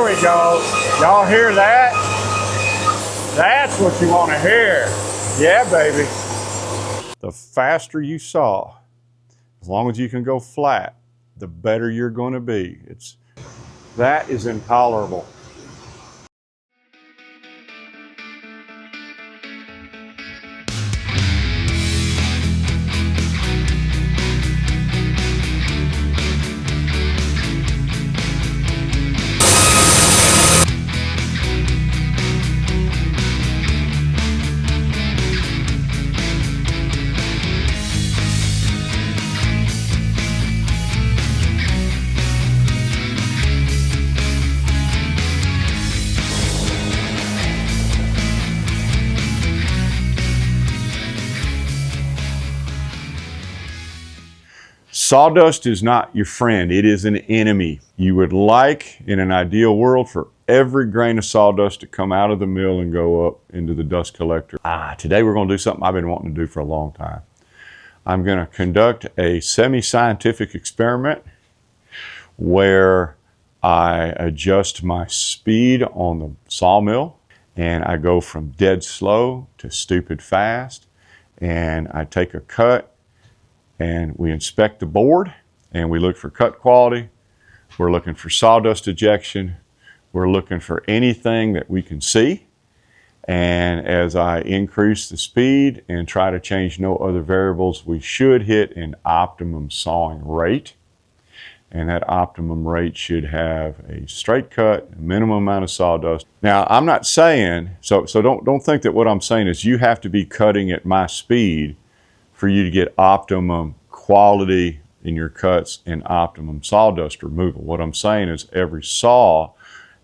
we go. Y'all hear that? That's what you want to hear. Yeah, baby. The faster you saw, as long as you can go flat, the better you're going to be. That is intolerable. Sawdust is not your friend, it is an enemy. You would like, in an ideal world, for every grain of sawdust to come out of the mill and go up into the dust collector. Today we're going to do something I've been wanting to do for a long time. I'm going to conduct a semi-scientific experiment where I adjust my speed on the sawmill and I go from dead slow to stupid fast, and I take a cut and we inspect the board and we look for cut quality. We're looking for sawdust ejection. We're looking for anything that we can see. And as I increase the speed and try to change no other variables, we should hit an optimum sawing rate. And that optimum rate should have a straight cut, a minimum amount of sawdust. Now, I'm not saying, so don't think that what I'm saying is you have to be cutting at my speed for you to get optimum quality in your cuts and optimum sawdust removal. What I'm saying is every saw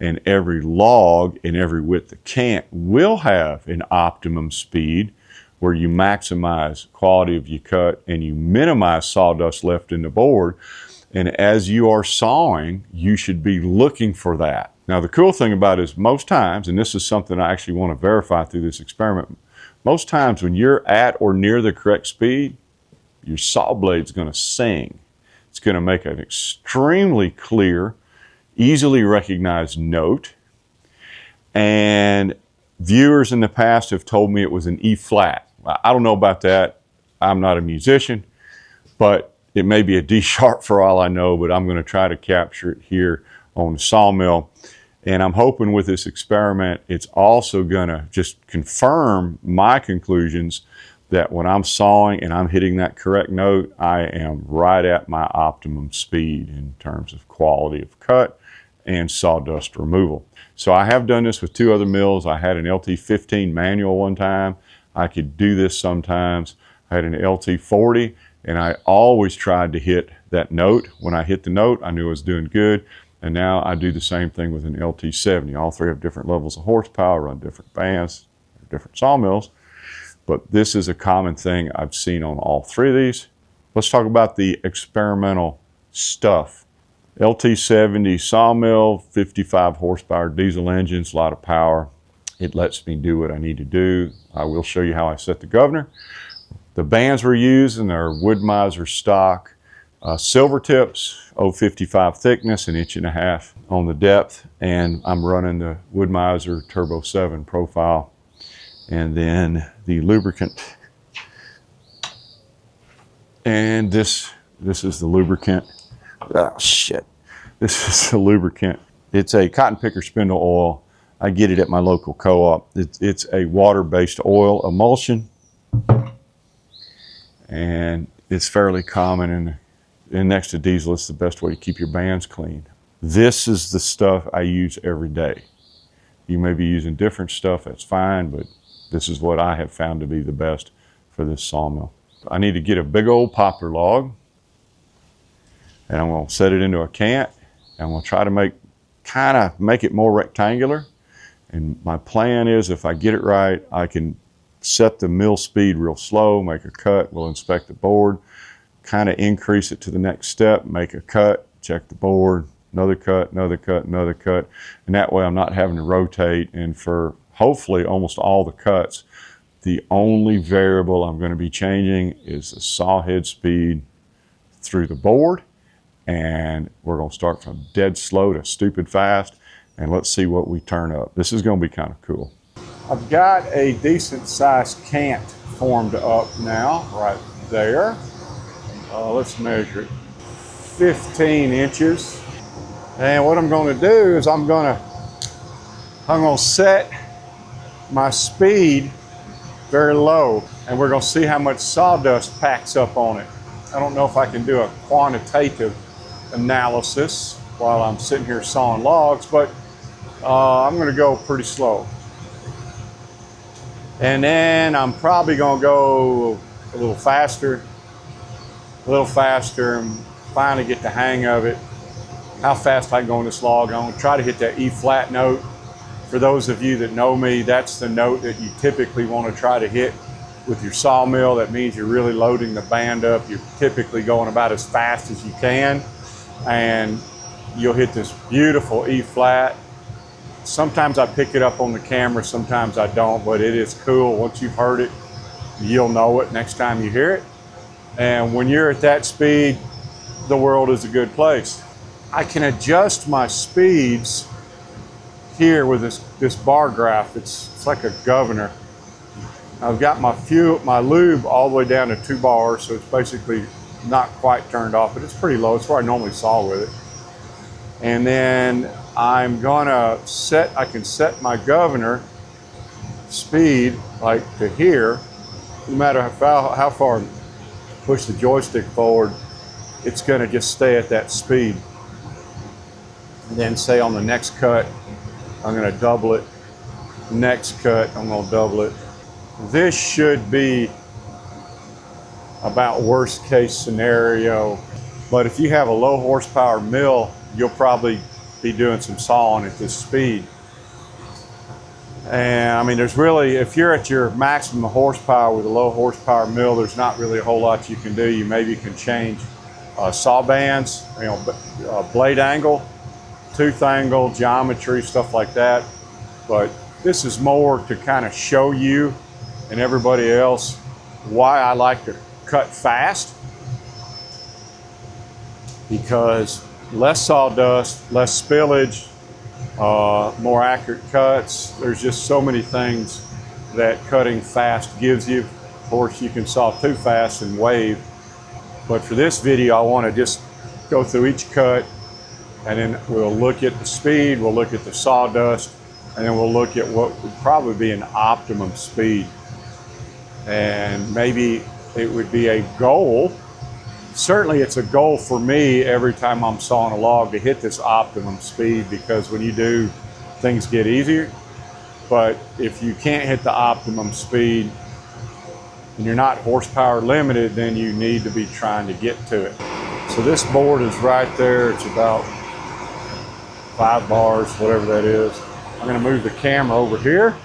and every log and every width of cant will have an optimum speed where you maximize quality of your cut and you minimize sawdust left in the board. And as you are sawing, you should be looking for that. Now, the cool thing about it is most times, and this is something I actually want to verify through this experiment, most times when you're at or near the correct speed, your saw blade's going to sing. It's going to make an extremely clear, easily recognized note. And viewers in the past have told me it was an E flat. I don't know about that. I'm not a musician, but it may be a D sharp for all I know, but I'm going to try to capture it here on the sawmill. And I'm hoping with this experiment, it's also going to just confirm my conclusions that when I'm sawing and I'm hitting that correct note, I am right at my optimum speed in terms of quality of cut and sawdust removal. So I have done this with two other mills. I had an LT15 manual one time. I could do this sometimes. I had an LT40, and I always tried to hit that note. When I hit the note, I knew I was doing good. And now I do the same thing with an LT70. All three have different levels of horsepower, run different bands, different sawmills. But this is a common thing I've seen on all three of these. Let's talk about the experimental stuff. LT70 sawmill, 55 horsepower diesel engines, a lot of power. It lets me do what I need to do. I will show you how I set the governor. The bands we're using are Woodmiser stock. Silver tips, 0.55 thickness, 1.5 inches on the depth, and I'm running the Woodmiser Turbo 7 profile. And then the lubricant, and this is the lubricant. Oh shit, this is the lubricant. It's a cotton picker spindle oil. I get it at my local co-op. It's a water-based oil emulsion, and it's fairly common and next to diesel, it's the best way to keep your bands clean. This is the stuff I use every day. You may be using different stuff, that's fine, but this is what I have found to be the best for this sawmill. I need to get a big old poplar log, and I'm going to set it into a cant, and I'm going to try to make it more rectangular. And my plan is, if I get it right, I can set the mill speed real slow, make a cut, we'll inspect the board, kind of increase it to the next step, make a cut, check the board, another cut, another cut, another cut. And that way I'm not having to rotate. And for hopefully almost all the cuts, the only variable I'm going to be changing is the saw head speed through the board. And we're going to start from dead slow to stupid fast. and let's see what we turn up. This is going to be kind of cool. I've got a decent sized cant formed up now, right there. Let's measure it. 15 inches. And what I'm going to do is I'm going to set my speed very low, and we're going to see how much sawdust packs up on it. I don't know if I can do a quantitative analysis while I'm sitting here sawing logs, but I'm going to go pretty slow. And then I'm probably going to go a little faster, and finally get the hang of it. How fast I can go on this log. I'm going to try to hit that E flat note. For those of you that know me, that's the note that you typically want to try to hit with your sawmill. That means you're really loading the band up. You're typically going about as fast as you can, and you'll hit this beautiful E flat. Sometimes I pick it up on the camera, sometimes I don't, but it is cool. Once you've heard it, you'll know it next time you hear it. And when you're at that speed, the world is a good place. I can adjust my speeds here with this bar graph. It's like a governor. I've got my lube all the way down to 2 bars, so it's basically not quite turned off, but it's pretty low. It's where I normally saw with it. And then I'm gonna I can set my governor speed like to here. No matter how far I push the joystick forward, it's gonna just stay at that speed. And then say on the next cut, I'm gonna double it. Next cut, I'm gonna double it. This should be about worst case scenario. But if you have a low horsepower mill, you'll probably be doing some sawing at this speed. And I mean, there's really, if you're at your maximum horsepower with a low horsepower mill, there's not really a whole lot you can do. You maybe can change saw bands, blade angle, tooth angle, geometry, stuff like that. But this is more to kind of show you and everybody else why I like to cut fast, because less sawdust, less spillage, more accurate cuts. There's just so many things that cutting fast gives you. Of course, you can saw too fast and wave. But for this video, I want to just go through each cut, and then we'll look at the speed, we'll look at the sawdust, and then we'll look at what would probably be an optimum speed. And maybe it would be a goal. Certainly it's a goal for me every time I'm sawing a log to hit this optimum speed, because when you do, things get easier. But if you can't hit the optimum speed and you're not horsepower limited, then you need to be trying to get to it. So this board is right there. It's about 5 bars, whatever that is. I'm gonna move the camera over here.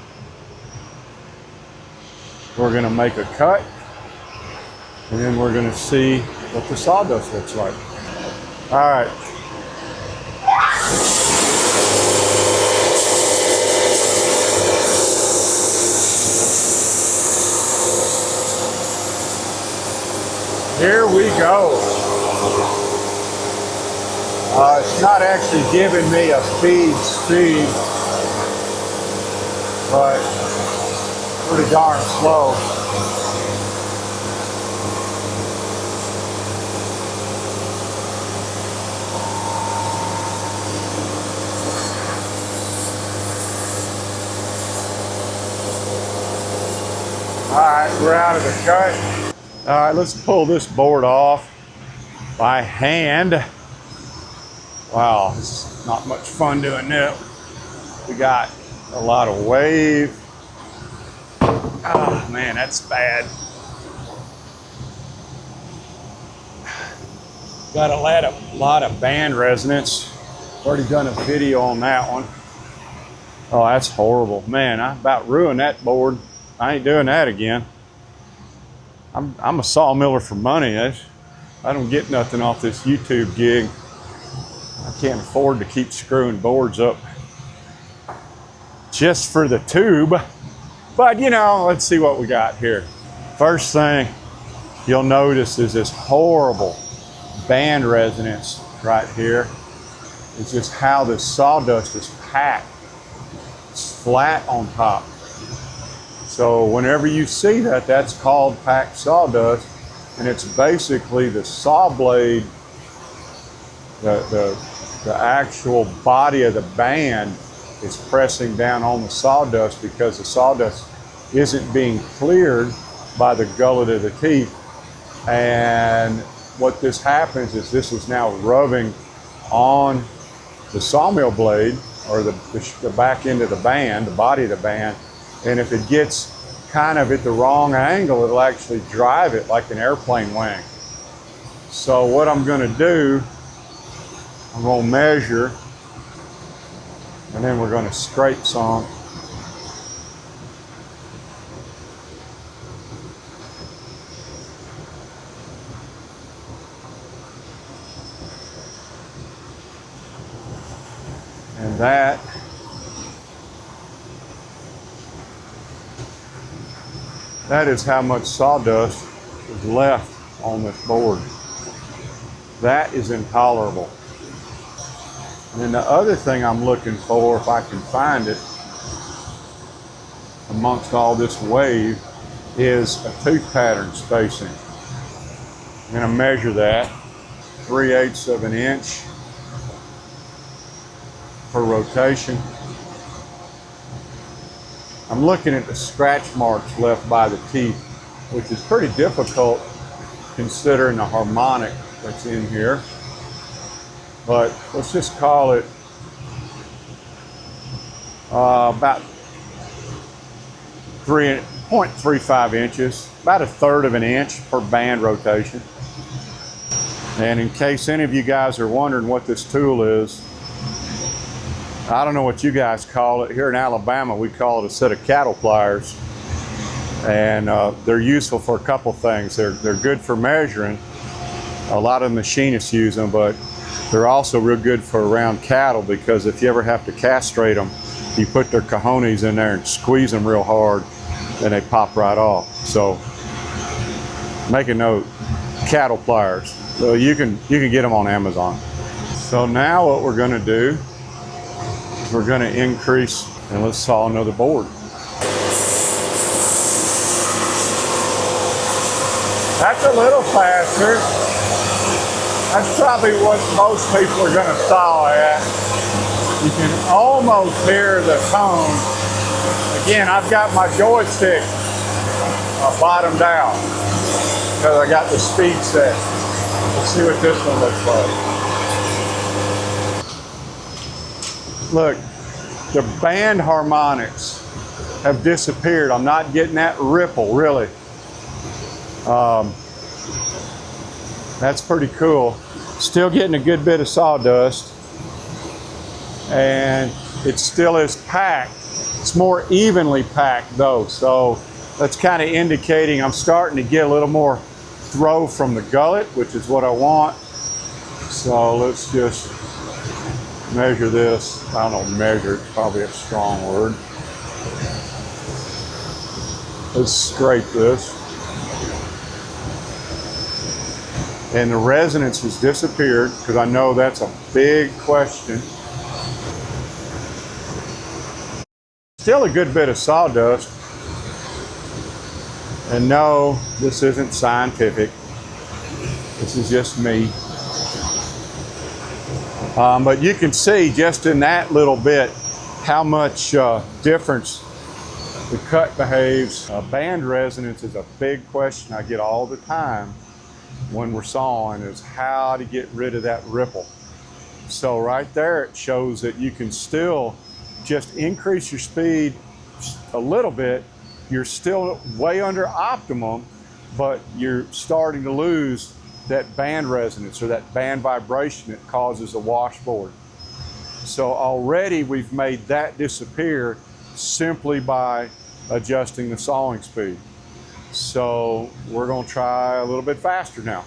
We're gonna make a cut, and then we're gonna see what the sawdust looks like. All right. Here we go. It's not actually giving me a feed speed, but pretty darn slow. All right, we're out of the cut. All right, let's pull this board off by hand. Wow, it's not much fun doing that. We got a lot of wave. Oh man, that's bad. Got a lot of band resonance. Already done a video on that one. Oh, that's horrible. Man, I about ruined that board. I ain't doing that again. I'm a sawmiller for money. I don't get nothing off this YouTube gig. I can't afford to keep screwing boards up just for the tube. But you know, let's see what we got here. First thing you'll notice is this horrible band resonance right here. is just how this sawdust is packed. It's flat on top. So whenever you see that, that's called packed sawdust, and it's basically the saw blade, the actual body of the band is pressing down on the sawdust because the sawdust isn't being cleared by the gullet of the teeth. And what this happens is this is now rubbing on the sawmill blade, or the back end of the band, the body of the band, and if it gets kind of at the wrong angle, it'll actually drive it like an airplane wing. So what I'm going to do, I'm going to measure, and then we're going to scrape some. And that is how much sawdust is left on this board. That is intolerable. And then the other thing I'm looking for, if I can find it, amongst all this wave, is a tooth pattern spacing. I'm going to measure that, 3/8 of an inch per rotation. I'm looking at the scratch marks left by the teeth, which is pretty difficult considering the harmonic that's in here. But let's just call it about 3.35 inches, about 1/3 of an inch per band rotation. And in case any of you guys are wondering what this tool is, I don't know what you guys call it. Here in Alabama, we call it a set of cattle pliers. And they're useful for a couple things. They're good for measuring. A lot of machinists use them, but they're also real good for around cattle, because if you ever have to castrate them, you put their cojones in there and squeeze them real hard, and they pop right off. So make a note, cattle pliers. So you can get them on Amazon. So now what we're going to do, we're going to increase, and let's saw another board. That's a little faster. That's probably what most people are going to saw at. You can almost hear the tone. Again, I've got my joystick bottomed out because I got the speed set. Let's see what this one looks like. Look, the band harmonics have disappeared. I'm not getting that ripple, really. That's pretty cool. Still getting a good bit of sawdust, and it still is packed. It's more evenly packed though, so that's kind of indicating I'm starting to get a little more throw from the gullet, which is what I want. So let's just measure this. I don't know, measure, it's probably a strong word. Let's scrape this. And the resonance has disappeared, because I know that's a big question. Still a good bit of sawdust. And no, this isn't scientific. This is just me. But you can see just in that little bit how much difference the cut behaves. Band resonance is a big question I get all the time when we're sawing, is how to get rid of that ripple. So right there it shows that you can still just increase your speed a little bit. You're still way under optimum, but you're starting to lose that band resonance or that band vibration that causes a washboard. So already we've made that disappear simply by adjusting the sawing speed. So we're going to try a little bit faster now.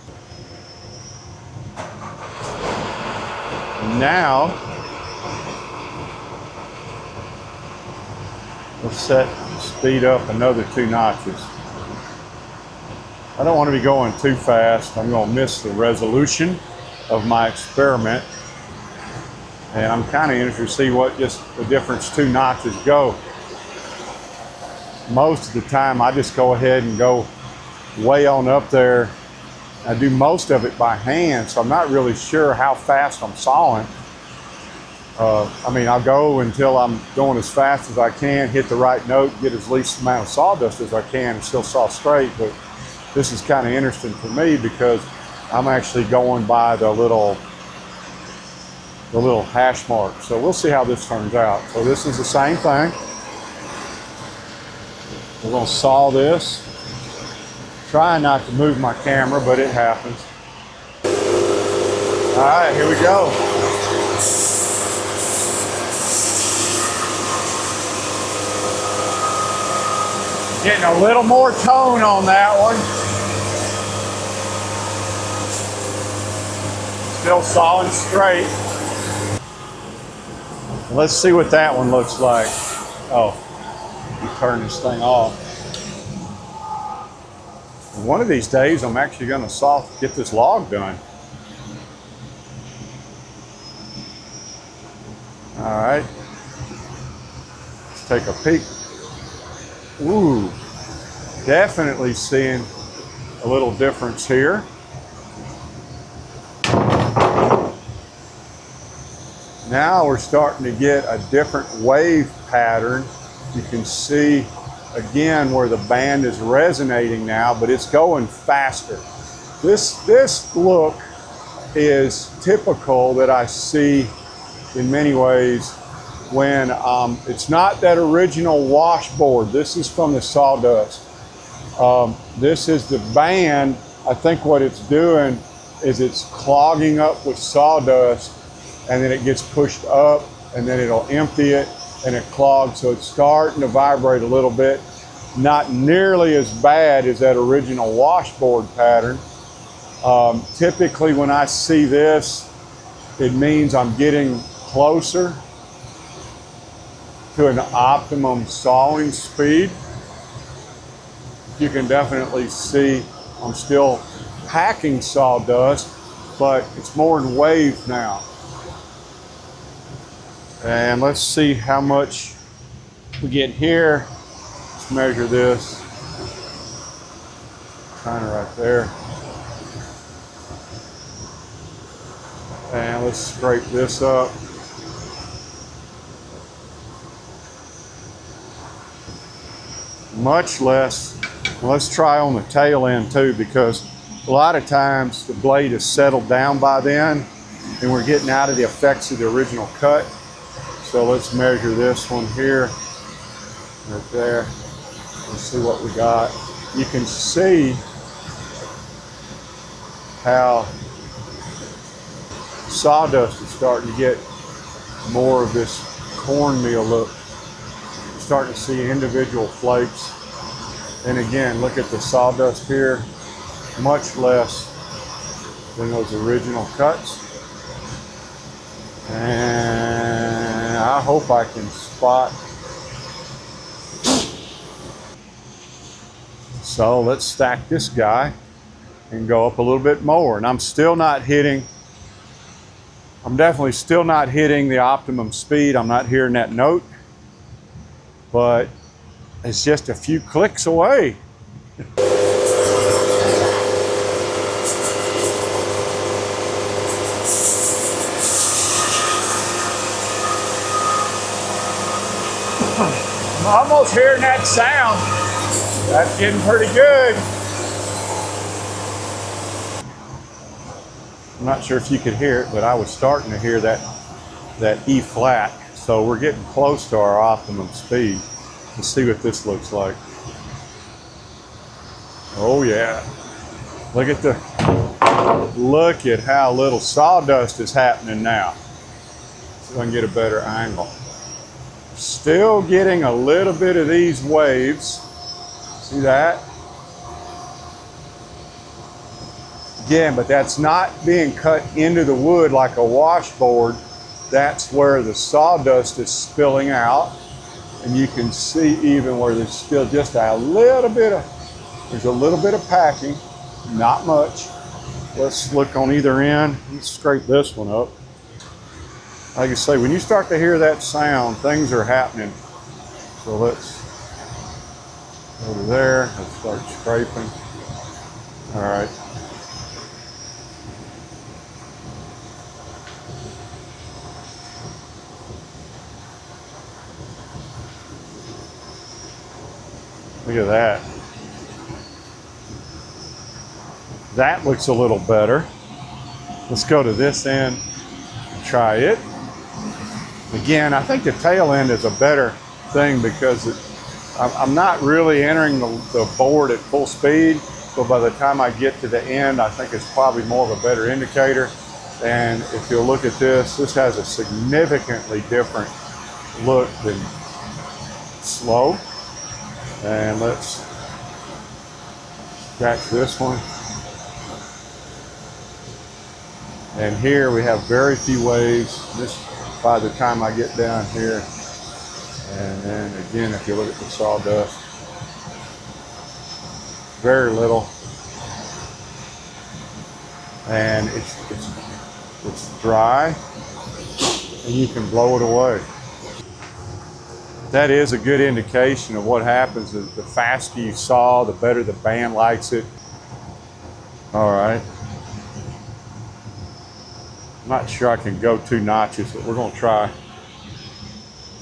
Now, let's set speed up another 2 notches. I don't want to be going too fast. I'm going to miss the resolution of my experiment. And I'm kind of interested to see what just the difference 2 notches go. Most of the time I just go ahead and go way on up there. I do most of it by hand, so I'm not really sure how fast I'm sawing. I mean, I'll go until I'm going as fast as I can, hit the right note, get as least amount of sawdust as I can and still saw straight. But this is kind of interesting for me because I'm actually going by the little hash mark. So we'll see how this turns out. So this is the same thing. We're going to saw this. Trying not to move my camera, but it happens. All right, here we go. Getting a little more tone on that one. Still sawing straight. Let's see what that one looks like. Oh, you turn this thing off. One of these days, I'm actually going to get this log done. All right. Let's take a peek. Ooh, definitely seeing a little difference here. Now we're starting to get a different wave pattern. You can see again where the band is resonating now, but it's going faster. This look is typical that I see in many ways when it's not that original washboard. This is from the sawdust. This is the band. I think what it's doing is it's clogging up with sawdust, and then it gets pushed up, and then it'll empty it, and it clogs. So it's starting to vibrate a little bit. Not nearly as bad as that original washboard pattern. Typically when I see this, it means I'm getting closer to an optimum sawing speed. You can definitely see I'm still packing sawdust, but it's more in waves now. And let's see how much we get here. Let's measure this. Kind of right there. And let's scrape this up. Much less. Let's try on the tail end too, because a lot of times the blade is settled down by then and we're getting out of the effects of the original cut. So let's measure this one here, right there. Let's see what we got. You can see how sawdust is starting to get more of this cornmeal look. Starting to see individual flakes. And again, look at the sawdust here, much less than those original cuts. And I hope I can spot. So let's stack this guy and go up a little bit more. And I'm still not hitting, I'm definitely still not hitting the optimum speed. I'm not hearing that note, but it's just a few clicks away. I'm almost hearing that sound. That's getting pretty good. I'm not sure if you could hear it, but I was starting to hear that E flat. So we're getting close to our optimum speed. Let's see what this looks like. Oh yeah. Look at how little sawdust is happening now. So I can get a better angle. Still getting a little bit of these waves. See that? Again, but that's not being cut into the wood like a washboard. That's where the sawdust is spilling out. And you can see even where there's still just a little bit of packing, not much. Let's look on either end. Let's scrape this one up. Like I say, when you start to hear that sound, things are happening. So let's go to there. Let's start scraping. All right. Look at that. That looks a little better. Let's go to this end and try it. Again, I think the tail end is a better thing because I'm not really entering the board at full speed, but by the time I get to the end, I think it's probably more of a better indicator. And if you'll look at this, this has a significantly different look than slow. And let's scratch this one. And here we have very few waves. This, by the time I get down here, and then again, if you look at the sawdust, very little, and it's dry, and you can blow it away. That is a good indication of what happens. The faster you saw, the better the band likes it. All right. I'm not sure I can go 2 notches, but we're gonna try.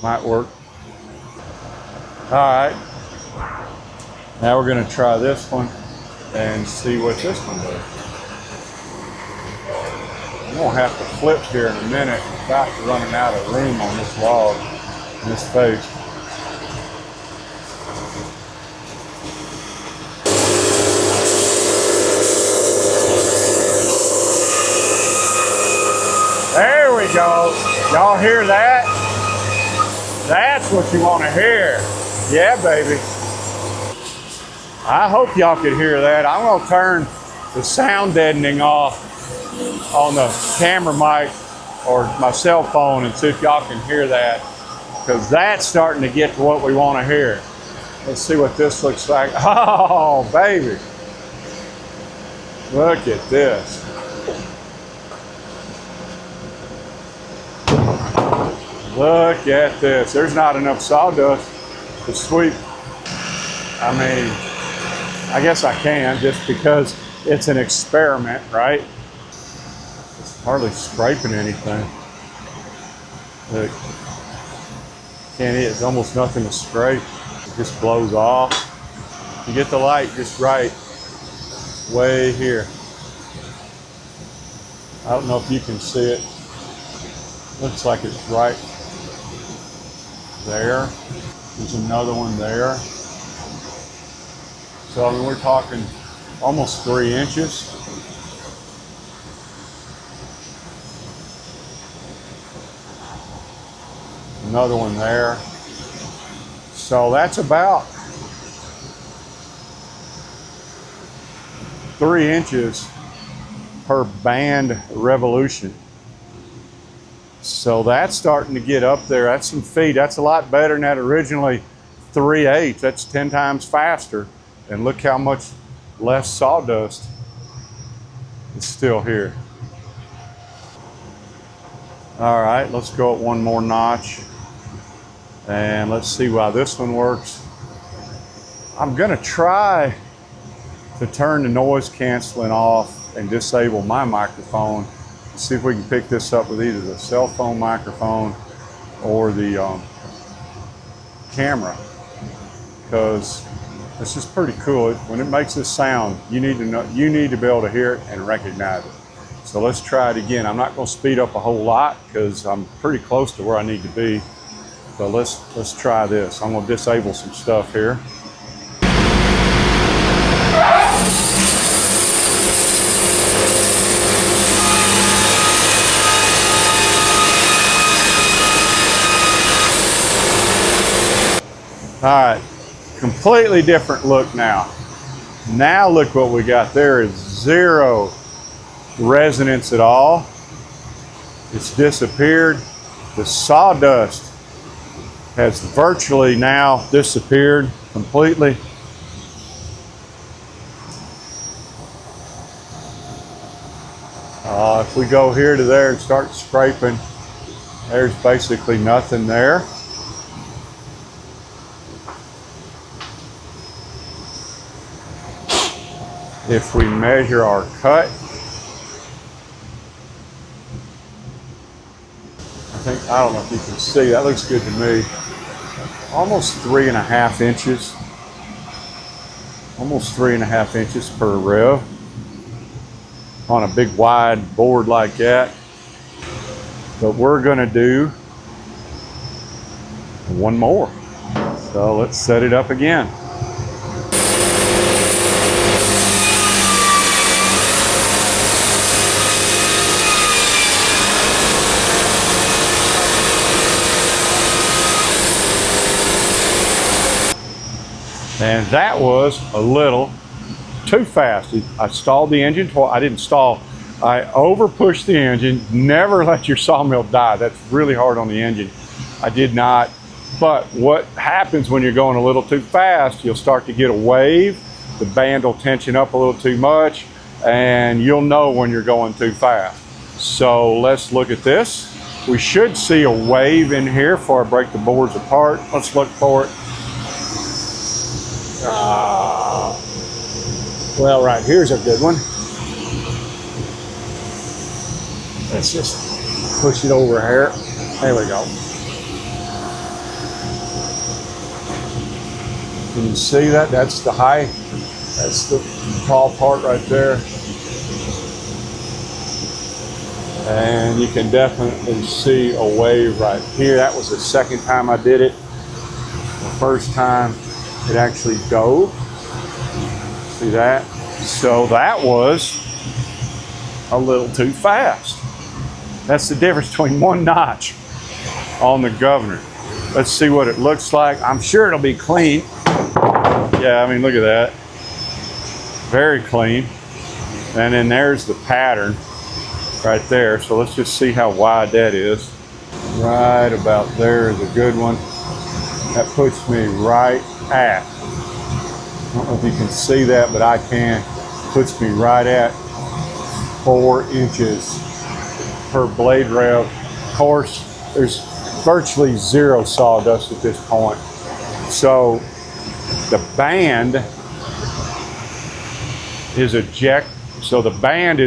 Might work. All right. Now we're gonna try this one and see what this one does. I'm gonna have to flip here in a minute. I'm about to running out of room on this log, in this face. There we go. Y'all hear that? That's what you want to hear. Yeah, baby. I hope y'all could hear that. I'm going to turn the sound deadening off on the camera mic or my cell phone and see if y'all can hear that, because that's starting to get to what we want to hear. Let's see what this looks like. Oh, baby. Look at this. Look at this. There's not enough sawdust to sweep. I mean, I guess I can just because it's an experiment, right? It's hardly scraping anything. Look, can't eat. It's almost nothing to scrape. It just blows off. You get the light just right, way here. I don't know if you can see it. Looks like it's right there. There's another one there. So I mean, we're talking almost 3 inches. Another one there. So that's about 3 inches per band revolution. So that's starting to get up there. That's some feet. That's a lot better than that originally 3/8. That's 10 times faster. And look how much less sawdust is still here. All right, let's go up one more notch. And let's see why this one works. I'm gonna try to turn the noise canceling off and disable my microphone. See if we can pick this up with either the cell phone microphone or the camera, because this is pretty cool. When it makes this sound, you need to know, you need to be able to hear it and recognize it. So let's try it again. I'm not going to speed up a whole lot because I'm pretty close to where I need to be. So let's try this. I'm going to disable some stuff here. All right, completely different look now. Now look what we got. There is zero resonance at all. It's disappeared. The sawdust has virtually now disappeared completely. If we go here to there and start scraping, There's basically nothing there. If we measure our cut, I don't know if you can see, that looks good to me. Almost 3.5 inches. Almost 3.5 inches per rev on a big wide board like that. But we're gonna do one more. So let's set it up again. And that was a little too fast. I stalled the engine twice. I didn't stall. I over pushed the engine. Never let your sawmill die. That's really hard on the engine. I did not. But what happens when you're going a little too fast, you'll start to get a wave. The band will tension up a little too much, and you'll know when you're going too fast. So let's look at this. We should see a wave in here before I break the boards apart. Let's look for it. Well, right here's a good one. Let's just push it over here. There we go. Can you see that? That's the high. That's the tall part right there. And you can definitely see a wave right here. That was the second time I did it. The first time it actually dove. See that? So that was a little too fast. That's the difference between one notch on the governor. Let's see what it looks like. I'm sure it'll be clean. Yeah, I mean, look at that. Very clean. And then there's the pattern right there. So let's just see how wide that is. Right about there is a good one. That puts me right at, I don't know if you can see that, but I can. Puts me right at 4 inches per blade rev. Of course, there's virtually zero sawdust at this point. So the band is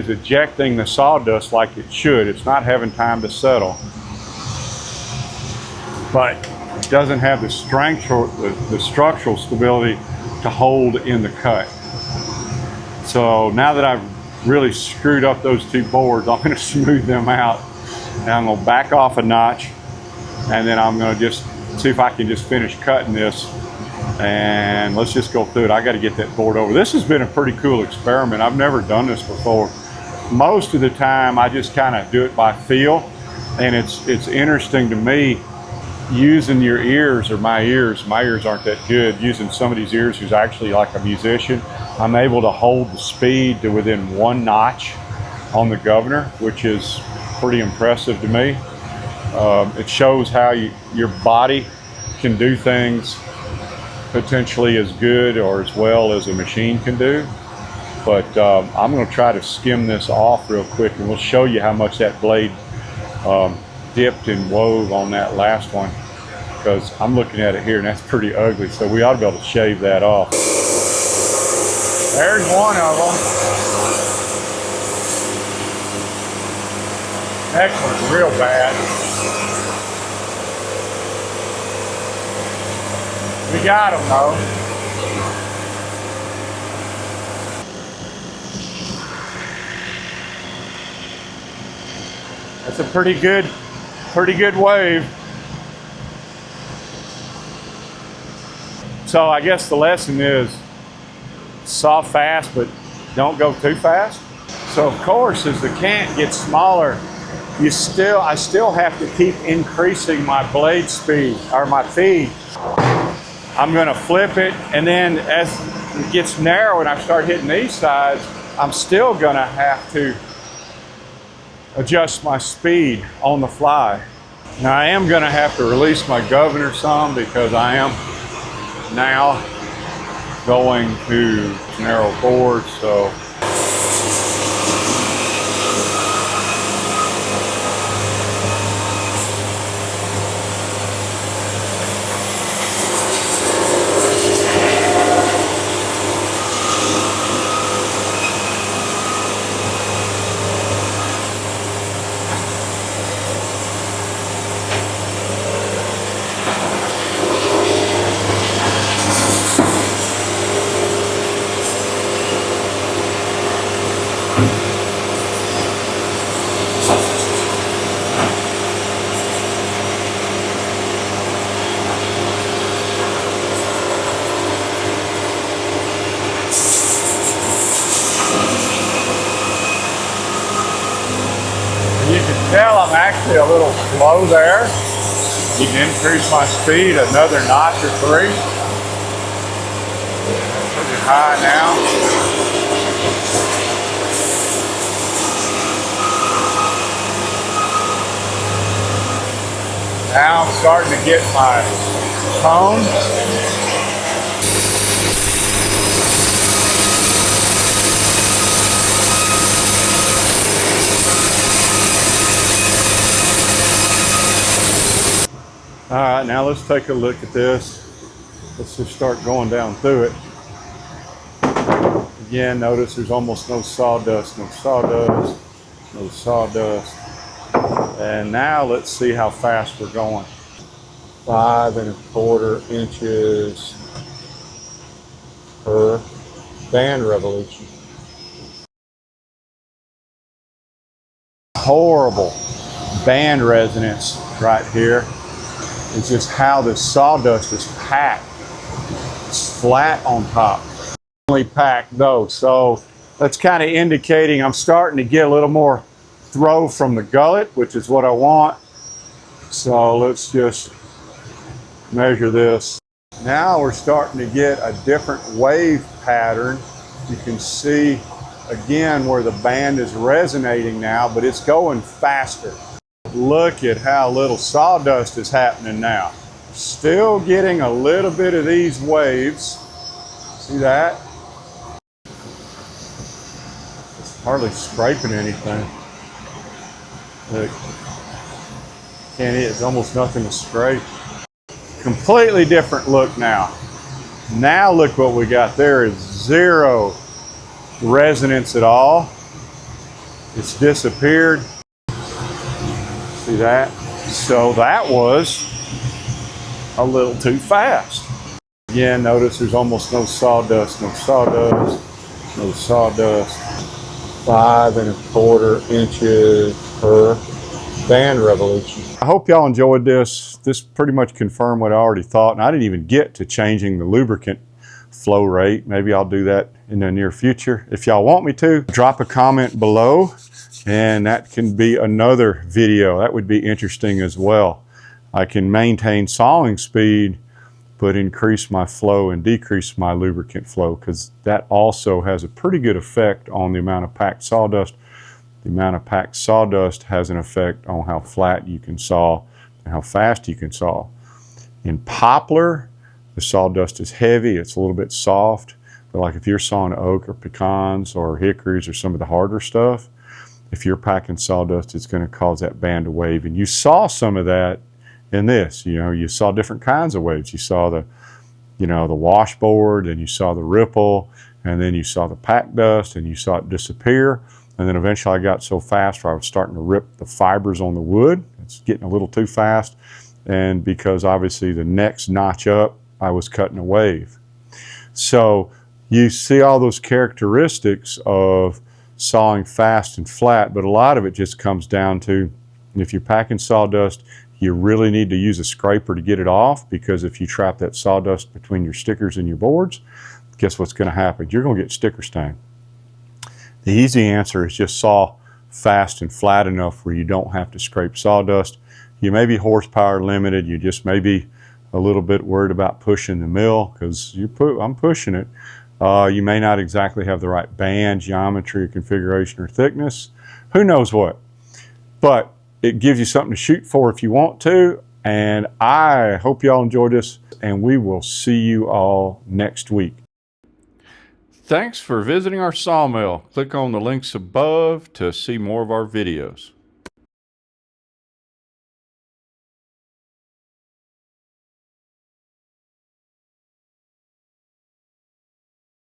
ejecting the sawdust like it should. It's not having time to settle. But it doesn't have the strength or the structural stability to hold in the cut. So now that I've really screwed up those two boards, I'm going to smooth them out. And I'm going to back off a notch, and then I'm going to just see if I can just finish cutting this. And let's just go through it. I got to get that board over. This has been a pretty cool experiment. I've never done this before. Most of the time I just kind of do it by feel, and it's interesting to me using your ears, or my ears aren't that good, using somebody's ears who's actually like a musician. I'm able to hold the speed to within 1 notch on the governor, which is pretty impressive to me. It shows how your body can do things potentially as good or as well as a machine can do. But I'm going to try to skim this off real quick, and we'll show you how much that blade dipped and wove on that last one, because I'm looking at it here and that's pretty ugly. So we ought to be able to shave that off. There's one of them. Next one's real bad. We got them though. That's a pretty good wave. So I guess the lesson is saw fast, but don't go too fast. So of course, as the cant gets smaller, I still have to keep increasing my blade speed or my feed. I'm gonna flip it, and then as it gets narrow and I start hitting these sides, I'm still gonna have to adjust my speed on the fly. Now I am gonna have to release my governor some, because I am now going to narrow boards. So See a little flow there. You can increase my speed another notch or three. Pretty high now. Now I'm starting to get my tone. All right, now let's take a look at this. Let's just start going down through it. Again, notice there's almost no sawdust, no sawdust, no sawdust. And now let's see how fast we're going. 5 1/4 inches per band revolution. Horrible band resonance right here. It's just how this sawdust is packed. It's flat on top. Only packed though, so that's kind of indicating I'm starting to get a little more throw from the gullet, which is what I want. So let's just measure this. Now we're starting to get a different wave pattern. You can see again where the band is resonating now, but it's going faster. Look at how little sawdust is happening now. Still getting a little bit of these waves. See that? It's hardly scraping anything. Look, it's almost nothing to scrape. Completely different look now. Now look what we got. There is zero resonance at all. It's disappeared. See that? So that was a little too fast. Again, notice there's almost no sawdust, no sawdust, no sawdust. 5 1/4 inches per band revolution. I hope y'all enjoyed this. This pretty much confirmed what I already thought, and I didn't even get to changing the lubricant flow rate. Maybe I'll do that in the near future. If y'all want me to, drop a comment below, and that can be another video. That would be interesting as well. I can maintain sawing speed, but increase my flow and decrease my lubricant flow, because that also has a pretty good effect on the amount of packed sawdust. The amount of packed sawdust has an effect on how flat you can saw and how fast you can saw. In poplar, the sawdust is heavy, it's a little bit soft, but like if you're sawing oak or pecans or hickories or some of the harder stuff, if you're packing sawdust, it's going to cause that band to wave. And you saw some of that in this. You know, you saw different kinds of waves. You saw the, the washboard, and you saw the ripple, and then you saw the pack dust, and you saw it disappear. And then eventually I got so fast where I was starting to rip the fibers on the wood. It's getting a little too fast. And because obviously the next notch up, I was cutting a wave. So you see all those characteristics of sawing fast and flat, but a lot of it just comes down to, if you're packing sawdust, you really need to use a scraper to get it off, because if you trap that sawdust between your stickers and your boards, guess what's going to happen? You're going to get sticker stain. The easy answer is just saw fast and flat enough where you don't have to scrape sawdust. You may be horsepower limited. You just may be a little bit worried about pushing the mill, because I'm pushing it. You may not exactly have the right band, geometry, or configuration, or thickness. Who knows what? But it gives you something to shoot for if you want to. And I hope y'all enjoyed this, and we will see you all next week. Thanks for visiting our sawmill. Click on the links above to see more of our videos.